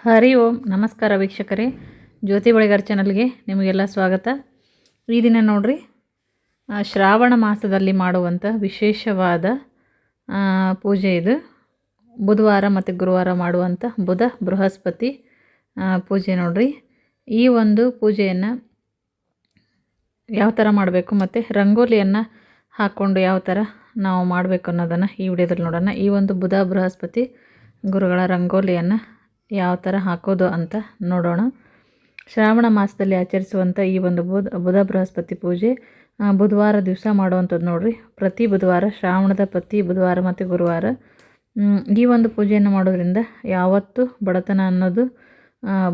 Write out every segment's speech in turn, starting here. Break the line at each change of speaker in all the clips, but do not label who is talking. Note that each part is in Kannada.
ಹರಿ ಓಂ ನಮಸ್ಕಾರ ವೀಕ್ಷಕರೇ, ಜ್ಯೋತಿ ಬಳಿಗಾರ್ ಚಾನಲ್ಗೆ ನಿಮಗೆಲ್ಲ ಸ್ವಾಗತ. ಈ ದಿನ ನೋಡ್ರಿ, ಶ್ರಾವಣ ಮಾಸದಲ್ಲಿ ಮಾಡುವಂಥ ವಿಶೇಷವಾದ ಪೂಜೆ ಇದು. ಬುಧವಾರ ಮತ್ತು ಗುರುವಾರ ಮಾಡುವಂಥ ಬುಧ ಬೃಹಸ್ಪತಿ ಪೂಜೆ ನೋಡ್ರಿ. ಈ ಒಂದು ಪೂಜೆಯನ್ನು ಯಾವ ಥರ ಮಾಡಬೇಕು ಮತ್ತು ರಂಗೋಲಿಯನ್ನು ಹಾಕ್ಕೊಂಡು ಯಾವ ಥರ ನಾವು ಮಾಡಬೇಕು ಅನ್ನೋದನ್ನು ಈ ವಿಡಿಯೋದಲ್ಲಿ ನೋಡೋಣ. ಈ ಒಂದು ಬುಧ ಬೃಹಸ್ಪತಿ ಗುರುಗಳ ರಂಗೋಲಿಯನ್ನು ಯಾವ ಥರ ಹಾಕೋದು ಅಂತ ನೋಡೋಣ. ಶ್ರಾವಣ ಮಾಸದಲ್ಲಿ ಆಚರಿಸುವಂಥ ಈ ಒಂದು ಬುಧ ಬೃಹಸ್ಪತಿ ಪೂಜೆ ಬುಧವಾರ ದಿವಸ ಮಾಡುವಂಥದ್ದು ನೋಡ್ರಿ. ಪ್ರತಿ ಬುಧವಾರ, ಶ್ರಾವಣದ ಪ್ರತಿ ಬುಧವಾರ ಮತ್ತು ಗುರುವಾರ ಈ ಒಂದು ಪೂಜೆಯನ್ನು ಮಾಡೋದ್ರಿಂದ ಯಾವತ್ತೂ ಬಡತನ ಅನ್ನೋದು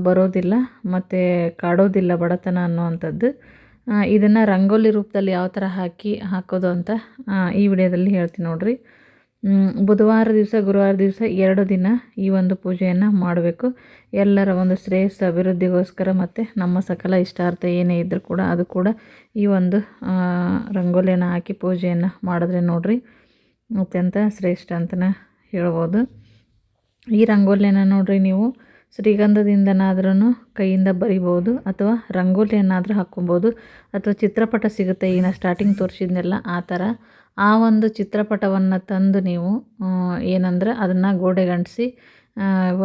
ಬರೋದಿಲ್ಲ ಮತ್ತು ಕಾಡೋದಿಲ್ಲ ಬಡತನ ಅನ್ನುವಂಥದ್ದು. ಇದನ್ನು ರಂಗೋಲಿ ರೂಪದಲ್ಲಿ ಯಾವ ಥರ ಹಾಕೋದು ಅಂತ ಈ ವಿಡಿಯೋದಲ್ಲಿ ಹೇಳ್ತೀನಿ ನೋಡ್ರಿ. ಬುಧವಾರ ದಿವಸ, ಗುರುವಾರ ದಿವಸ 2 ದಿನ ಈ ಒಂದು ಪೂಜೆಯನ್ನು ಮಾಡಬೇಕು. ಎಲ್ಲರ ಒಂದು ಶ್ರೇಯಸ್ಸು ಅಭಿವೃದ್ಧಿಗೋಸ್ಕರ ಮತ್ತು ನಮ್ಮ ಸಕಲ ಇಷ್ಟಾರ್ಥ ಏನೇ ಇದ್ದರೂ ಕೂಡ ಅದು ಕೂಡ ಈ ಒಂದು ರಂಗೋಲಿಯನ್ನು ಹಾಕಿ ಪೂಜೆಯನ್ನು ಮಾಡಿದ್ರೆ ನೋಡ್ರಿ ಅತ್ಯಂತ ಶ್ರೇಷ್ಠ ಅಂತಲೇ ಹೇಳ್ಬೋದು. ಈ ರಂಗೋಲಿಯನ್ನು ನೋಡ್ರಿ ನೀವು ಶ್ರೀಗಂಧದಿಂದನಾದ್ರೂ ಕೈಯಿಂದ ಬರಿಬೋದು, ಅಥವಾ ರಂಗೋಲಿಯನ್ನಾದರೂ ಹಾಕ್ಕೊಬೋದು, ಅಥವಾ ಚಿತ್ರಪಟ ಸಿಗುತ್ತೆ ಈಗ ನಾನು ಸ್ಟಾರ್ಟಿಂಗ್ ತೋರಿಸಿದ್ನೆಲ್ಲ ಆ ಥರ. ಆ ಒಂದು ಚಿತ್ರಪಟವನ್ನು ತಂದು ನೀವು ಏನಂದ್ರೆ ಅದನ್ನು ಗೋಡೆಗೆ ಅಂಟಿಸಿ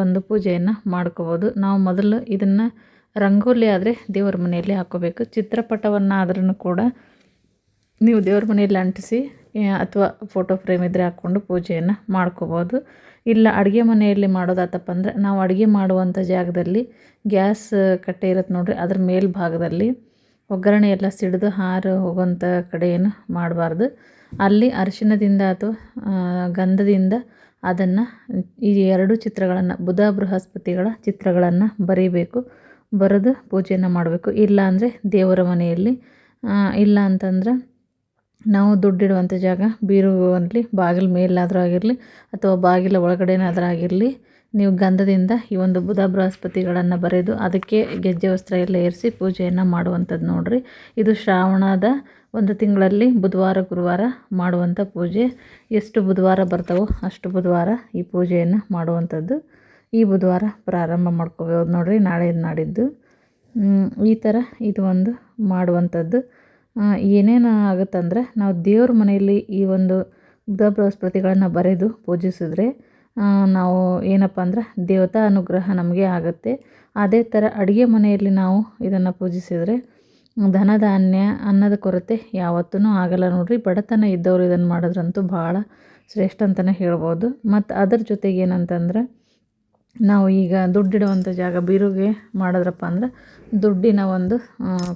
ಒಂದು ಪೂಜೆಯನ್ನು ಮಾಡ್ಕೋಬೋದು. ನಾವು ಮೊದಲು ಇದನ್ನು ರಂಗೋಲಿ ಆದರೆ ದೇವ್ರ ಮನೆಯಲ್ಲಿ ಹಾಕ್ಕೋಬೇಕು. ಚಿತ್ರಪಟವನ್ನಾದ್ರೂ ಕೂಡ ನೀವು ದೇವ್ರ ಮನೆಯಲ್ಲಿ ಅಂಟಿಸಿ ಅಥವಾ ಫೋಟೋ ಫ್ರೇಮ್ ಇದ್ದರೆ ಹಾಕ್ಕೊಂಡು ಪೂಜೆಯನ್ನು ಮಾಡ್ಕೋಬೋದು. ಇಲ್ಲ ಅಡುಗೆ ಮನೆಯಲ್ಲಿ ಮಾಡೋದಾತಪ್ಪ ಅಂದರೆ ನಾವು ಅಡುಗೆ ಮಾಡುವಂಥ ಜಾಗದಲ್ಲಿ ಗ್ಯಾಸ್ ಕಟ್ಟೆ ಇರುತ್ತೆ ನೋಡ್ರಿ, ಅದ್ರ ಮೇಲ್ಭಾಗದಲ್ಲಿ ಒಗ್ಗರಣೆ ಎಲ್ಲ ಸಿಡಿದು ಹಾರು ಹೋಗೋಂಥ ಕಡೆ ಏನು ಮಾಡಬಾರ್ದು. ಅಲ್ಲಿ ಅರಿಶಿಣದಿಂದ ಅಥವಾ ಗಂಧದಿಂದ ಅದನ್ನು ಈ 2 ಚಿತ್ರಗಳನ್ನು, ಬುಧ ಬೃಹಸ್ಪತಿಗಳ ಚಿತ್ರಗಳನ್ನು ಬರೀಬೇಕು. ಬರೆದು ಪೂಜೆಯನ್ನು ಮಾಡಬೇಕು. ಇಲ್ಲ ಅಂದರೆ ದೇವರ ಮನೆಯಲ್ಲಿ, ಇಲ್ಲ ಅಂತಂದ್ರೆ ನಾವು ದುಡ್ಡಿಡುವಂಥ ಜಾಗ ಬೀರುವಲ್ಲಿ ಬಾಗಿಲ ಮೇಲಾದರೂ ಆಗಿರಲಿ ಅಥವಾ ಬಾಗಿಲ ಒಳಗಡೆನಾದರೂ ಆಗಿರಲಿ, ನೀವು ಗಂಧದಿಂದ ಈ ಒಂದು ಬುಧ ಬೃಹಸ್ಪತಿಗಳನ್ನು ಬರೆದು ಅದಕ್ಕೆ ಗೆಜ್ಜೆ ವಸ್ತ್ರ ಎಲ್ಲ ಏರಿಸಿ ಪೂಜೆಯನ್ನು ಮಾಡುವಂಥದ್ದು ನೋಡ್ರಿ. ಇದು ಶ್ರಾವಣದ ಒಂದು ತಿಂಗಳಲ್ಲಿ ಬುಧವಾರ ಗುರುವಾರ ಮಾಡುವಂಥ ಪೂಜೆ. ಎಷ್ಟು ಬುಧವಾರ ಬರ್ತಾವೋ ಅಷ್ಟು ಬುಧವಾರ ಈ ಪೂಜೆಯನ್ನು ಮಾಡುವಂಥದ್ದು. ಈ ಬುಧವಾರ ಪ್ರಾರಂಭ ಮಾಡ್ಕೋಬೋದು ನೋಡ್ರಿ, ನಾಳೆ ನಾಡಿದ್ದು ಈ ಥರ ಇದು ಒಂದು ಮಾಡುವಂಥದ್ದು. ಏನೇನು ಆಗುತ್ತಂದ್ರೆ ನಾವು ದೇವ್ರ ಮನೆಯಲ್ಲಿ ಈ ಒಂದು ಬುಧ ಬೃಹಸ್ಪತಿಗಳನ್ನು ಬರೆದು ಪೂಜಿಸಿದ್ರೆ ನಾವು ಏನಪ್ಪ ಅಂದ್ರೆ ದೇವತಾ ಅನುಗ್ರಹ ನಮಗೆ ಆಗುತ್ತೆ. ಅದೇ ಥರ ಅಡುಗೆ ಮನೆಯಲ್ಲಿ ನಾವು ಇದನ್ನು ಪೂಜಿಸಿದರೆ ಧನಧಾನ್ಯ ಅನ್ನದ ಕೊರತೆ ಯಾವತ್ತೂ ಆಗಲ್ಲ ನೋಡ್ರಿ. ಬಡತನ ಇದ್ದವರು ಇದನ್ನು ಮಾಡಿದ್ರಂತೂ ಭಾಳ ಶ್ರೇಷ್ಠ ಅಂತಲೇ ಹೇಳ್ಬೋದು. ಮತ್ತು ಅದ್ರ ಜೊತೆಗೆ ಏನಂತಂದ್ರೆ ನಾವು ಈಗ ದುಡ್ಡಿಡುವಂಥ ಜಾಗ ಬೀರುಗೆ ಮಾಡಿದ್ರಪ್ಪ ಅಂದ್ರೆ ದುಡ್ಡಿನ ಒಂದು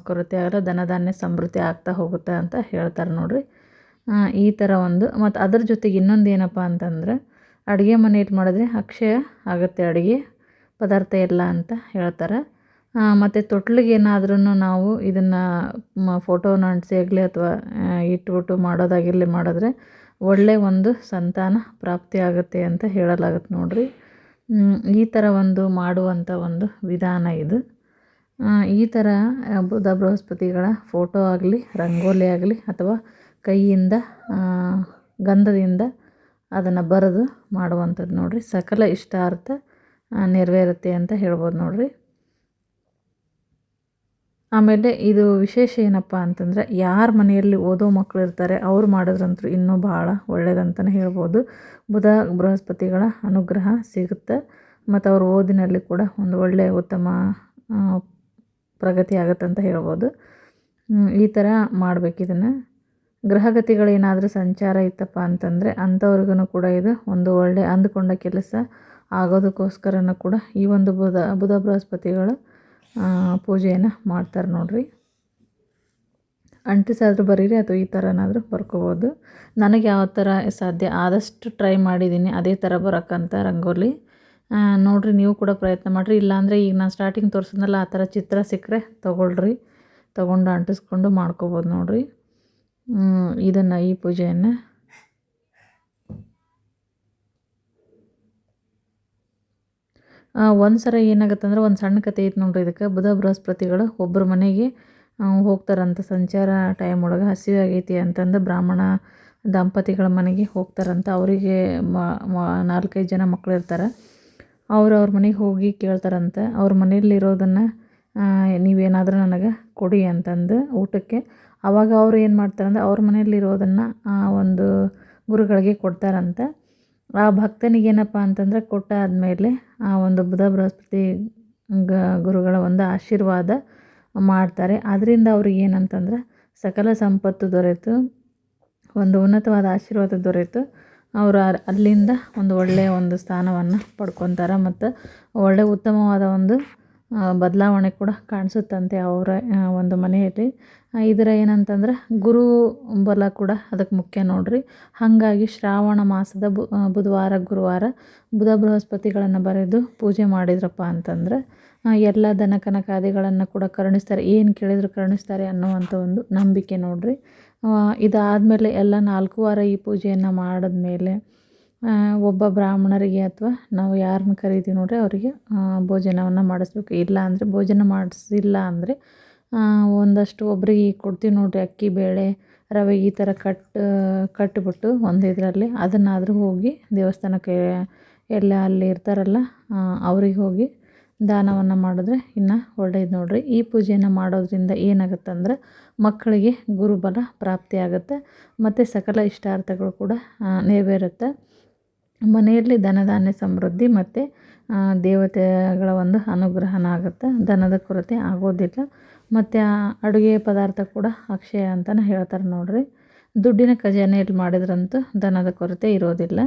ಕೊರತೆ ಆಗಲ್ಲ, ಧನಧಾನ್ಯ ಸಮೃದ್ಧಿ ಆಗ್ತಾ ಹೋಗುತ್ತೆ ಅಂತ ಹೇಳ್ತಾರೆ ನೋಡ್ರಿ. ಈ ಥರ ಒಂದು. ಮತ್ತು ಅದ್ರ ಜೊತೆಗೆ ಇನ್ನೊಂದು ಏನಪ್ಪ ಅಂತಂದ್ರೆ ಅಡುಗೆ ಮನೆಯಲ್ಲಿ ಮಾಡಿದ್ರೆ ಅಕ್ಷಯ ಆಗುತ್ತೆ ಅಡುಗೆ ಪದಾರ್ಥ ಎಲ್ಲ ಅಂತ ಹೇಳ್ತಾರೆ. ಮತ್ತು ತೊಟ್ಲಿಗೆ ಏನಾದ್ರೂ ನಾವು ಇದನ್ನು ಫೋಟೋನ ಅಂಟಿಸಿ ಆಗಲಿ ಅಥವಾ ಇಟ್ಬಿಟ್ಟು ಮಾಡೋದಾಗಿರಲಿ ಮಾಡಿದ್ರೆ ಒಳ್ಳೆಯ ಒಂದು ಸಂತಾನ ಪ್ರಾಪ್ತಿ ಆಗುತ್ತೆ ಅಂತ ಹೇಳಲಾಗುತ್ತೆ ನೋಡ್ರಿ. ಈ ಥರ ಒಂದು ಮಾಡುವಂಥ ಒಂದು ವಿಧಾನ ಇದು. ಈ ಥರ ಬುಧ ಬೃಹಸ್ಪತಿಗಳ ಫೋಟೋ ಆಗಲಿ, ರಂಗೋಲಿ ಆಗಲಿ ಅಥವಾ ಕೈಯಿಂದ ಗಂಧದಿಂದ ಅದನ್ನು ಬರೆದು ಮಾಡುವಂಥದ್ದು ನೋಡ್ರಿ. ಸಕಲ ಇಷ್ಟಾರ್ಥ ನೆರವೇರುತ್ತೆ ಅಂತ ಹೇಳ್ಬೋದು ನೋಡ್ರಿ. ಆಮೇಲೆ ಇದು ವಿಶೇಷ ಏನಪ್ಪ ಅಂತಂದರೆ ಯಾರ ಮನೆಯಲ್ಲಿ ಓದೋ ಮಕ್ಕಳು ಇರ್ತಾರೆ ಅವ್ರು ಮಾಡಿದ್ರಂತೂ ಇನ್ನೂ ಭಾಳ ಒಳ್ಳೆಯದಂತಲೇ ಹೇಳ್ಬೋದು. ಬುಧ ಬೃಹಸ್ಪತಿಗಳ ಅನುಗ್ರಹ ಸಿಗುತ್ತೆ ಮತ್ತು ಅವ್ರ ಓದಿನಲ್ಲಿ ಕೂಡ ಒಂದು ಒಳ್ಳೆಯ ಉತ್ತಮ ಪ್ರಗತಿ ಆಗುತ್ತಂತ ಹೇಳ್ಬೋದು. ಈ ಥರ ಮಾಡಬೇಕು ಇದನ್ನು. ಗ್ರಹಗತಿಗಳೇನಾದರೂ ಸಂಚಾರ ಇತ್ತಪ್ಪ ಅಂತಂದರೆ ಅಂಥವ್ರಿಗೂ ಕೂಡ ಇದು ಒಂದು ಒಳ್ಳೆಯ ಅಂದುಕೊಂಡ ಕೆಲಸ ಆಗೋದಕ್ಕೋಸ್ಕರನೂ ಕೂಡ ಈ ಒಂದು ಬುಧ ಬೃಹಸ್ಪತಿಗಳ ಪೂಜೆಯನ್ನು ಮಾಡ್ತಾರೆ ನೋಡ್ರಿ. ಅಂಟಿಸಾದರೂ ಬರೀರಿ ಅಥವಾ ಈ ಥರನಾದರೂ ಬರ್ಕೋಬೋದು. ನನಗೆ ಯಾವ ಥರ ಸಾಧ್ಯ ಆದಷ್ಟು ಟ್ರೈ ಮಾಡಿದ್ದೀನಿ ಅದೇ ಥರ ಬರೋಕ್ಕಂತ ರಂಗೋಲಿ. ನೋಡಿರಿ, ನೀವು ಕೂಡ ಪ್ರಯತ್ನ ಮಾಡಿರಿ. ಇಲ್ಲಾಂದರೆ ಈಗ ನಾನು ಸ್ಟಾರ್ಟಿಂಗ್ ತೋರಿಸಿದ್ನಲ್ಲ ಆ ಥರ ಚಿತ್ರ ಸಿಕ್ಕರೆ ತೊಗೊಂಡು ಅಂಟಿಸ್ಕೊಂಡು ಮಾಡ್ಕೋಬೋದು ನೋಡ್ರಿ ಇದನ್ನು, ಈ ಪೂಜೆಯನ್ನು. ಒಂದು ಸಲ ಏನಾಗುತ್ತಂದ್ರೆ ಒಂದು ಸಣ್ಣ ಕತೆ ಐತೆ ನೋಡ್ರಿ ಇದಕ್ಕೆ. ಬುಧ ಬೃಹಸ್ಪತಿಗಳು ಒಬ್ಬರ ಮನೆಗೆ ಹೋಗ್ತಾರಂತ ಸಂಚಾರ ಟೈಮ್ ಒಳಗೆ. ಹಸಿವೆ ಆಗೈತಿ ಅಂತಂದು ಬ್ರಾಹ್ಮಣ ದಂಪತಿಗಳ ಮನೆಗೆ ಹೋಗ್ತಾರಂತ. ಅವರಿಗೆ 4-5 ಜನ ಮಕ್ಕಳು ಇರ್ತಾರೆ. ಅವ್ರ ಮನೆಗೆ ಹೋಗಿ ಕೇಳ್ತಾರಂತೆ. ಅವ್ರ ಮನೆಯಲ್ಲಿರೋದನ್ನು ನೀವೇನಾದರೂ ನನಗೆ ಕೊಡಿ ಅಂತಂದು ಊಟಕ್ಕೆ. ಆವಾಗ ಅವ್ರು ಏನು ಮಾಡ್ತಾರಂದ್ರೆ ಅವ್ರ ಮನೆಯಲ್ಲಿರೋದನ್ನು ಒಂದು ಗುರುಗಳಿಗೆ ಕೊಡ್ತಾರಂತೆ. ಆ ಭಕ್ತನಿಗೇನಪ್ಪ ಅಂತಂದರೆ ಕೊಟ್ಟಾದಮೇಲೆ ಆ ಒಂದು ಬುಧ ಬೃಹಸ್ಪತಿ ಗುರುಗಳ ಒಂದು ಆಶೀರ್ವಾದ ಮಾಡ್ತಾರೆ. ಅದರಿಂದ ಅವ್ರಿಗೆ ಏನಂತಂದ್ರೆ ಸಕಲ ಸಂಪತ್ತು ದೊರೆತು ಒಂದು ಉನ್ನತವಾದ ಆಶೀರ್ವಾದ ದೊರೆತು ಅವರು ಅಲ್ಲಿಂದ ಒಂದು ಒಳ್ಳೆಯ ಒಂದು ಸ್ಥಾನವನ್ನು ಪಡ್ಕೊತಾರೆ ಮತ್ತು ಒಳ್ಳೆಯ ಉತ್ತಮವಾದ ಒಂದು ಬದಲಾವಣೆ ಕೂಡ ಕಾಣಿಸುತ್ತಂತೆ ಅವರ ಒಂದು ಮನೆಯಲ್ಲಿ. ಇದರ ಏನಂತಂದ್ರೆ ಗುರು ಬಲ ಕೂಡ ಅದಕ್ಕೆ ಮುಖ್ಯ ನೋಡ್ರಿ. ಹಾಗಾಗಿ ಶ್ರಾವಣ ಮಾಸದ ಬುಧವಾರ ಗುರುವಾರ ಬುಧ ಬೃಹಸ್ಪತಿಗಳನ್ನು ಬರೆದು ಪೂಜೆ ಮಾಡಿದ್ರಪ್ಪ ಅಂತಂದ್ರೆ ಎಲ್ಲ ದನ ಕನಕಾದಿಗಳನ್ನು ಕೂಡ ಕರುಣಿಸ್ತಾರೆ. ಏನು ಕೇಳಿದ್ರು ಕರುಣಿಸ್ತಾರೆ ಅನ್ನುವಂಥ ಒಂದು ನಂಬಿಕೆ ನೋಡ್ರಿ. ಇದಾದಮೇಲೆ ಎಲ್ಲ 4 ವಾರ ಈ ಪೂಜೆಯನ್ನು ಮಾಡಿದ್ಮೇಲೆ ಒಬ್ಬ ಬ್ರಾಹ್ಮಣರಿಗೆ ಅಥವಾ ನಾವು ಯಾರನ್ನ ಕರಿತೀವಿ ನೋಡ್ರಿ ಅವರಿಗೆ ಭೋಜನವನ್ನು ಮಾಡಿಸ್ಬೇಕು. ಇಲ್ಲ ಅಂದರೆ ಭೋಜನ ಮಾಡಿಸಿಲ್ಲ ಅಂದರೆ ಒಂದಷ್ಟು ಒಬ್ರಿಗೆ ಕೊಡ್ತೀವಿ ನೋಡ್ರಿ, ಅಕ್ಕಿ ಬೇಳೆ ರವೆ ಈ ಥರ ಕಟ್ಟಿಬಿಟ್ಟು ಒಂದು ಇದರಲ್ಲಿ ಅದನ್ನಾದರೂ ಹೋಗಿ ದೇವಸ್ಥಾನಕ್ಕೆ ಎಲ್ಲ ಅಲ್ಲಿ ಇರ್ತಾರಲ್ಲ ಅವ್ರಿಗೆ ಹೋಗಿ ದಾನವನ್ನು ಮಾಡಿದ್ರೆ ಇನ್ನೂ ಒಳ್ಳೇದು ನೋಡ್ರಿ. ಈ ಪೂಜೆಯನ್ನು ಮಾಡೋದ್ರಿಂದ ಏನಾಗುತ್ತಂದ್ರೆ ಮಕ್ಕಳಿಗೆ ಗುರುಬಲ ಪ್ರಾಪ್ತಿಯಾಗುತ್ತೆ ಮತ್ತು ಸಕಲ ಇಷ್ಟಾರ್ಥಗಳು ಕೂಡ ನೆರವೇರುತ್ತೆ. ಮನೆಯಲ್ಲಿ ಧನಧಾನ್ಯ ಸಮೃದ್ಧಿ ಮತ್ತು ದೇವತೆಗಳ ಒಂದು ಅನುಗ್ರಹನ ಆಗುತ್ತೆ. ಧನದ ಕೊರತೆ ಆಗೋದಿಲ್ಲ ಮತ್ತು ಅಡುಗೆ ಪದಾರ್ಥ ಕೂಡ ಅಕ್ಷಯ ಅಂತಲೇ ಹೇಳ್ತಾರೆ ನೋಡ್ರಿ. ದುಡ್ಡಿನ ಖಜಾನೆಯಲ್ಲಿ ಮಾಡಿದ್ರಂತೂ ಧನದ ಕೊರತೆ ಇರೋದಿಲ್ಲ.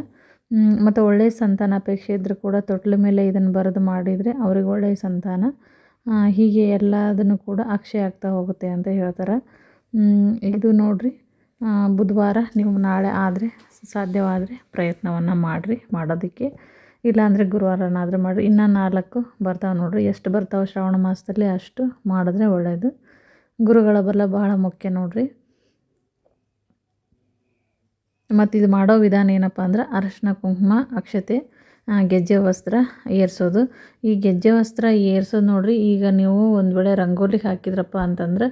ಮತ್ತು ಒಳ್ಳೆಯ ಸಂತಾನ ಅಪೇಕ್ಷೆ ಇದ್ದರೂ ಕೂಡ ತೊಟ್ಲ ಮೇಲೆ ಇದನ್ನು ಬರೆದು ಮಾಡಿದರೆ ಅವ್ರಿಗೆ ಒಳ್ಳೆಯ ಸಂತಾನ. ಹೀಗೆ ಎಲ್ಲದನ್ನು ಕೂಡ ಅಕ್ಷಯ ಆಗ್ತಾ ಹೋಗುತ್ತೆ ಅಂತ ಹೇಳ್ತಾರೆ. ಇದು ನೋಡ್ರಿ, ಬುಧವಾರ ನೀವು ನಾಳೆ ಆದರೆ ಸಾಧ್ಯವಾದರೆ ಪ್ರಯತ್ನವನ್ನು ಮಾಡಿರಿ ಮಾಡೋದಕ್ಕೆ. ಇಲ್ಲಾಂದರೆ ಗುರುವಾರನಾದರೂ ಮಾಡಿರಿ. ಇನ್ನೂ 4 ಬರ್ತಾವೆ ನೋಡ್ರಿ. ಎಷ್ಟು ಬರ್ತಾವೆ ಶ್ರಾವಣ ಮಾಸದಲ್ಲಿ ಅಷ್ಟು ಮಾಡಿದ್ರೆ ಒಳ್ಳೆಯದು. ಗುರುಗಳ ಬಲ ಬಹಳ ಮುಖ್ಯ ನೋಡ್ರಿ. ಮತ್ತು ಇದು ಮಾಡೋ ವಿಧಾನ ಏನಪ್ಪ ಅಂದ್ರೆ ಅರಶಿನ ಕುಂಕುಮ ಅಕ್ಷತೆ ಗೆಜ್ಜೆ ವಸ್ತ್ರ ಏರಿಸೋದು. ಈ ಗೆಜ್ಜೆ ವಸ್ತ್ರ ಏರಿಸೋದು ನೋಡ್ರಿ, ಈಗ ನೀವು ಒಂದು ವೇಳೆ ರಂಗೋಲಿಗೆ ಹಾಕಿದ್ರಪ್ಪ ಅಂತಂದ್ರೆ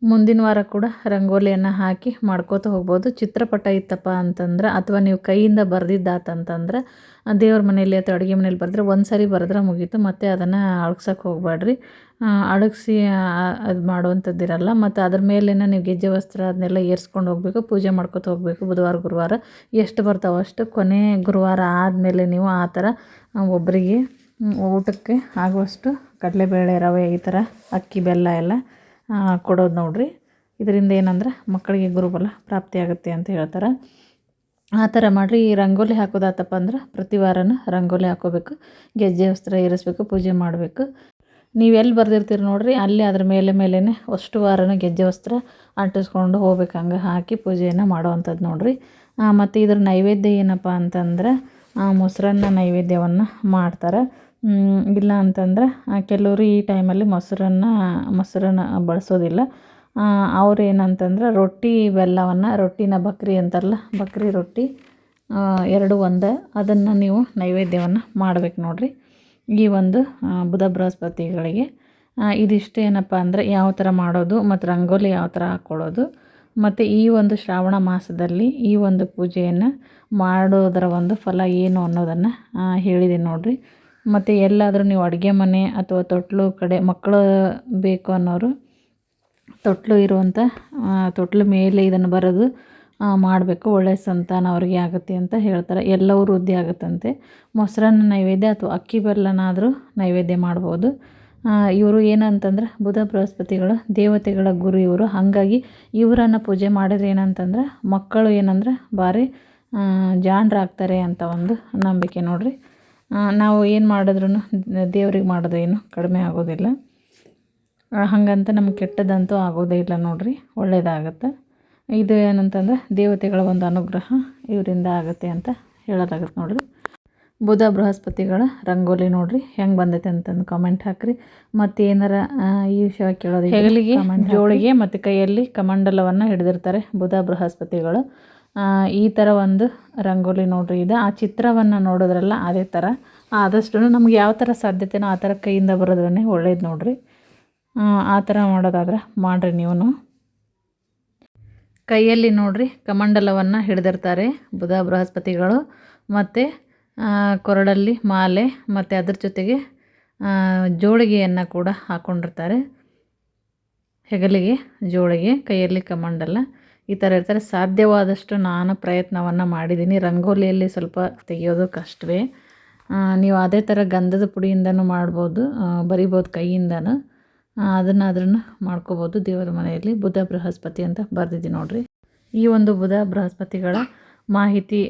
ಮುಂದಿನ ವಾರ ಕೂಡ ರಂಗೋಲಿಯನ್ನು ಹಾಕಿ ಮಾಡ್ಕೋತ ಹೋಗ್ಬೋದು. ಚಿತ್ರಪಟ ಇತ್ತಪ್ಪ ಅಂತಂದ್ರೆ ಅಥವಾ ನೀವು ಕೈಯಿಂದ ಬರೆದಿದ್ದಾತಂತಂದ್ರೆ ದೇವ್ರ ಮನೆಯಲ್ಲಿ ಅಥವಾ ಅಡುಗೆ ಮನೇಲಿ ಬರೆದ್ರೆ ಒಂದು ಸಾರಿ ಬರೆದ್ರೆ ಮುಗೀತು. ಮತ್ತು ಅದನ್ನು ಅಳ್ಸೋಕ್ಕೆ ಹೋಗಬೇಡ್ರಿ. ಅಳಗಿಸಿ ಅದು ಮಾಡುವಂಥದ್ದಿರಲ್ಲ. ಮತ್ತು ಅದ್ರ ಮೇಲೇನ ನೀವು ಗೆಜ್ಜೆ ವಸ್ತ್ರ ಅದನ್ನೆಲ್ಲ ಏರಿಸ್ಕೊಂಡು ಹೋಗಬೇಕು, ಪೂಜೆ ಮಾಡ್ಕೊತ ಹೋಗಬೇಕು. ಬುಧವಾರ ಗುರುವಾರ ಎಷ್ಟು ಬರ್ತಾವೋ ಅಷ್ಟು. ಕೊನೆ ಗುರುವಾರ ಆದಮೇಲೆ ನೀವು ಆ ಥರ ಒಬ್ಬರಿಗೆ ಊಟಕ್ಕೆ ಆಗುವಷ್ಟು ಕಡಲೆಬೇಳೆ ರವೆ ಈ ಥರ ಅಕ್ಕಿ ಬೆಲ್ಲ ಎಲ್ಲ ಕೊಡೋದು ನೋಡ್ರಿ. ಇದರಿಂದ ಏನಂದ್ರೆ ಮಕ್ಕಳಿಗೆ ಗುರುಬಲ ಪ್ರಾಪ್ತಿಯಾಗುತ್ತೆ ಅಂತ ಹೇಳ್ತಾರೆ. ಆ ಥರ ಮಾಡಿರಿ. ಈ ರಂಗೋಲಿ ಹಾಕೋದಾತಪ್ಪ ಅಂದ್ರೆ ಪ್ರತಿ ವಾರನೂ ರಂಗೋಲಿ ಹಾಕೋಬೇಕು, ಗೆಜ್ಜೆ ವಸ್ತ್ರ ಏರಿಸ್ಬೇಕು, ಪೂಜೆ ಮಾಡಬೇಕು. ನೀವೆಲ್ಲಿ ಬರೆದಿರ್ತೀರಿ ನೋಡ್ರಿ ಅಲ್ಲಿ ಅದ್ರ ಮೇಲೇ ಅಷ್ಟು ವಾರನೂ ಗೆಜ್ಜೆ ವಸ್ತ್ರ ಅಂಟಿಸ್ಕೊಂಡು ಹೋಗ್ಬೇಕು. ಹಂಗೆ ಹಾಕಿ ಪೂಜೆಯನ್ನು ಮಾಡೋವಂಥದ್ದು ನೋಡ್ರಿ. ಮತ್ತು ಇದ್ರ ನೈವೇದ್ಯ ಏನಪ್ಪ ಅಂತಂದ್ರೆ ಮೊಸರನ್ನ ನೈವೇದ್ಯವನ್ನು ಮಾಡ್ತಾರೆ. ಇಲ್ಲ ಅಂತಂದ್ರೆ ಕೆಲವರು ಈ ಟೈಮಲ್ಲಿ ಮೊಸರನ್ನ ಬಳಸೋದಿಲ್ಲ. ಅವ್ರು ಏನಂತಂದ್ರೆ ರೊಟ್ಟಿ ಬೆಲ್ಲವನ್ನು, ರೊಟ್ಟಿನ ಬಕ್ರಿ ಅಂತಾರಲ್ಲ, ಬಕ್ರಿ ರೊಟ್ಟಿ 2 ಒಂದೇ, ಅದನ್ನು ನೀವು ನೈವೇದ್ಯವನ್ನು ಮಾಡಬೇಕು ನೋಡ್ರಿ ಈ ಒಂದು ಬುಧ ಬೃಹಸ್ಪತಿಗಳಿಗೆ. ಇದಿಷ್ಟು ಏನಪ್ಪ ಅಂದರೆ ಯಾವ ಥರ ಮಾಡೋದು ಮತ್ತು ರಂಗೋಲಿ ಯಾವ ಥರ ಹಾಕ್ಕೊಳ್ಳೋದು ಮತ್ತು ಈ ಒಂದು ಶ್ರಾವಣ ಮಾಸದಲ್ಲಿ ಈ ಒಂದು ಪೂಜೆಯನ್ನು ಮಾಡೋದರ ಒಂದು ಫಲ ಏನು ಅನ್ನೋದನ್ನು ಹೇಳಿದ್ದೀನಿ ನೋಡ್ರಿ. ಮತ್ತು ಎಲ್ಲಾದರೂ ನೀವು ಅಡುಗೆ ಮನೆ ಅಥವಾ ತೊಟ್ಲು ಕಡೆ ಮಕ್ಕಳು ಬೇಕು ಅನ್ನೋರು ತೊಟ್ಲು ಇರುವಂಥ ತೊಟ್ಲ ಮೇಲೆ ಇದನ್ನು ಬರೆದು ಮಾಡಬೇಕು. ಒಳ್ಳೆಯ ಸಂತಾನ ಅವರಿಗೆ ಆಗುತ್ತೆ ಅಂತ ಹೇಳ್ತಾರೆ. ಎಲ್ಲವೂ ವೃದ್ಧಿ ಆಗುತ್ತಂತೆ. ಮೊಸರನ್ನ ನೈವೇದ್ಯ ಅಥವಾ ಅಕ್ಕಿ ಬೆಲ್ಲನಾದರೂ ನೈವೇದ್ಯ ಮಾಡ್ಬೋದು. ಇವರು ಏನಂತಂದ್ರೆ ಬುಧ ಬೃಹಸ್ಪತಿಗಳು ದೇವತೆಗಳ ಗುರು ಇವರು. ಹಾಗಾಗಿ ಇವರನ್ನು ಪೂಜೆ ಮಾಡಿದ್ರೆ ಏನಂತಂದ್ರೆ ಮಕ್ಕಳು ಏನಂದ್ರೆ ಭಾರಿ ಜಾಣರಾಗ್ತಾರೆ ಅಂತ ಒಂದು ನಂಬಿಕೆ ನೋಡ್ರಿ. ನಾವು ಏನು ಮಾಡಿದ್ರೂ ದೇವ್ರಿಗೆ ಮಾಡೋದು ಏನು ಕಡಿಮೆ ಆಗೋದಿಲ್ಲ. ಹಾಗಂತ ನಮ್ಗೆ ಕೆಟ್ಟದಂತೂ ಆಗೋದೇ ಇಲ್ಲ ನೋಡ್ರಿ, ಒಳ್ಳೆಯದಾಗುತ್ತೆ. ಇದು ಏನಂತಂದ್ರೆ ದೇವತೆಗಳ ಒಂದು ಅನುಗ್ರಹ ಇವರಿಂದ ಆಗುತ್ತೆ ಅಂತ ಹೇಳೋದಾಗುತ್ತೆ ನೋಡ್ರಿ. ಬುಧ ಬೃಹಸ್ಪತಿಗಳ ರಂಗೋಲಿ ನೋಡ್ರಿ ಹೆಂಗೆ ಬಂದೈತೆ ಅಂತಂದು ಕಾಮೆಂಟ್ ಹಾಕಿರಿ. ಮತ್ತು ಏನಾರ ಈ ವಿಷಯ ಕೇಳೋದು, ಹೆಗಲಿಗೆ ಜೋಳಿಗೆ ಮತ್ತು ಕೈಯಲ್ಲಿ ಕಮಂಡಲವನ್ನು ಹಿಡಿದಿರ್ತಾರೆ ಬುಧ ಬೃಹಸ್ಪತಿಗಳು. ಈ ಥರ ಒಂದು ರಂಗೋಲಿ ನೋಡ್ರಿ. ಇದು ಆ ಚಿತ್ರವನ್ನು ನೋಡೋದ್ರಲ್ಲ ಅದೇ ಥರ. ಆದಷ್ಟು ನಮ್ಗೆ ಯಾವ ಥರ ಸಾಧ್ಯತೆನೋ ಆ ಥರ ಕೈಯಿಂದ ಬರೋದ್ರೇ ಒಳ್ಳೇದು ನೋಡ್ರಿ. ಆ ಥರ ಮಾಡೋದಾದ್ರೆ ಮಾಡಿರಿ ನೀವು. ಕೈಯಲ್ಲಿ ನೋಡ್ರಿ ಕಮಂಡಲವನ್ನು ಹಿಡಿದಿರ್ತಾರೆ ಬುಧ ಬೃಹಸ್ಪತಿಗಳು. ಮತ್ತು ಕೊರಳಲ್ಲಿ ಮಾಲೆ ಮತ್ತು ಅದ್ರ ಜೊತೆಗೆ ಜೋಳಿಗೆಯನ್ನು ಕೂಡ ಹಾಕ್ಕೊಂಡಿರ್ತಾರೆ. ಹೆಗಲಿಗೆ ಜೋಳಿಗೆ, ಕೈಯಲ್ಲಿ ಕಮಂಡಲ ಈ ಥರ ಇರ್ತಾರೆ. ಸಾಧ್ಯವಾದಷ್ಟು ನಾನು ಪ್ರಯತ್ನವನ್ನು ಮಾಡಿದ್ದೀನಿ. ರಂಗೋಲಿಯಲ್ಲಿ ಸ್ವಲ್ಪ ತೆಗೆಯೋದು ಕಷ್ಟವೇ. ನೀವು ಅದೇ ಥರ ಗಂಧದ ಪುಡಿಯಿಂದನೂ ಮಾಡ್ಬೋದು, ಬರಿಬೋದು ಕೈಯಿಂದನೂ. ಅದನ್ನು ಮಾಡ್ಕೋಬೋದು. ದೇವರ ಮನೆಯಲ್ಲಿ ಬುಧ ಬೃಹಸ್ಪತಿ ಅಂತ ಬರೆದಿದ್ದೀನಿ ನೋಡಿರಿ. ಈ ಒಂದು ಬುಧ ಬೃಹಸ್ಪತಿಗಳ ಮಾಹಿತಿ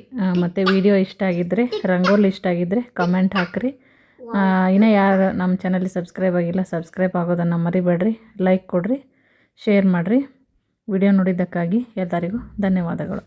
ಮತ್ತು ವಿಡಿಯೋ ಇಷ್ಟ ಆಗಿದ್ದರೆ, ರಂಗೋಲಿ ಇಷ್ಟ ಆಗಿದ್ದರೆ ಕಮೆಂಟ್ ಹಾಕಿರಿ. ಇನ್ನೂ ಯಾರು ನಮ್ಮ ಚಾನಲ್ಗೆ ಸಬ್ಸ್ಕ್ರೈಬ್ ಆಗಿಲ್ಲ, ಸಬ್ಸ್ಕ್ರೈಬ್ ಆಗೋದನ್ನು ಮರಿಬೇಡ್ರಿ. ಲೈಕ್ ಕೊಡಿರಿ, ಶೇರ್ ಮಾಡಿರಿ. ವಿಡಿಯೋ ನೋಡಿದ್ದಕ್ಕಾಗಿ ಎಲ್ಲರಿಗೂ ಧನ್ಯವಾದಗಳು.